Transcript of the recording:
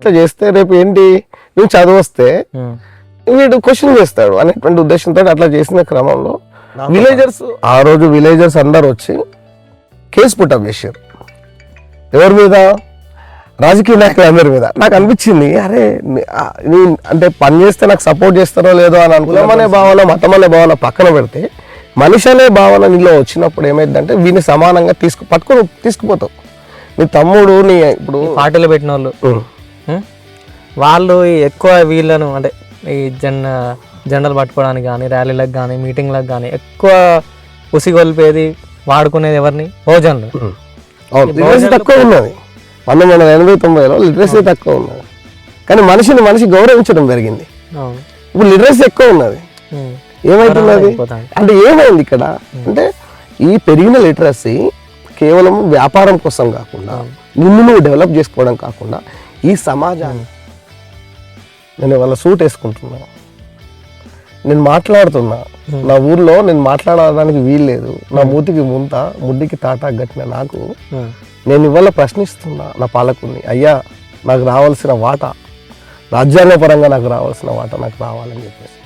ఇట్లా చేస్తే రేపు ఏంటి నువ్వు చదువు వస్తే వీడు క్వశ్చన్ చేస్తాడు అనేటువంటి ఉద్దేశంతో అట్లా చేసిన క్రమంలో విలేజర్స్ ఆ రోజు విలేజర్స్ అందరు వచ్చి కేసు పుట్టప్ చేశారు. ఎవరి మీద? రాజకీయ నాయకులందరి మీద. నాకు అనిపించింది అరే అంటే పని చేస్తే నాకు సపోర్ట్ చేస్తారో లేదో అని కులం అనే భావన మతం అనే భావన పక్కన పెడితే మనిషి అనే భావన నీలో వచ్చినప్పుడు ఏమైందంటే వీని సమానంగా తీసుకుపోతావు. నీ తమ్ముడు నీ ఇప్పుడు పార్టీలో పెట్టిన వాళ్ళు ఎక్కువ వీళ్ళను అంటే ఈ జెండలు పట్టుకోవడానికి కానీ ర్యాలీలకు కానీ మీటింగ్లకు కానీ ఎక్కువ ఉసిగొల్పేది వాడుకునేది ఎవరిని? బహుజనులు. లిటరసీ తక్కువ ఉన్నది. 1980-90లో లిటరసీ తక్కువ ఉన్నది, కానీ మనిషి గౌరవించడం పెరిగింది. ఇప్పుడు లిటరసీ ఎక్కువ ఉన్నది. ఏమైతున్నది అంటే ఏమైంది ఇక్కడ అంటే ఈ పెరిగిన లిటరసీ కేవలం వ్యాపారం కోసం కాకుండా నువ్వు డెవలప్ చేసుకోవడం కాకుండా ఈ సమాజాన్ని నేను వాళ్ళ సూట్ వేసుకుంటున్నా, నేను మాట్లాడుతున్నా, నా ఊర్లో నేను మాట్లాడడానికి వీల్లేదు, నా మూతికి ముడ్డికి తాటా గట్టిన నాకు నేను ఇవాళ ప్రశ్నిస్తున్నా నా పాలకుడిని, అయ్యా నాకు రావాల్సిన వాటా రాజ్యాంగపరంగా నాకు రావాల్సిన వాటా నాకు రావాలని చెప్పేసి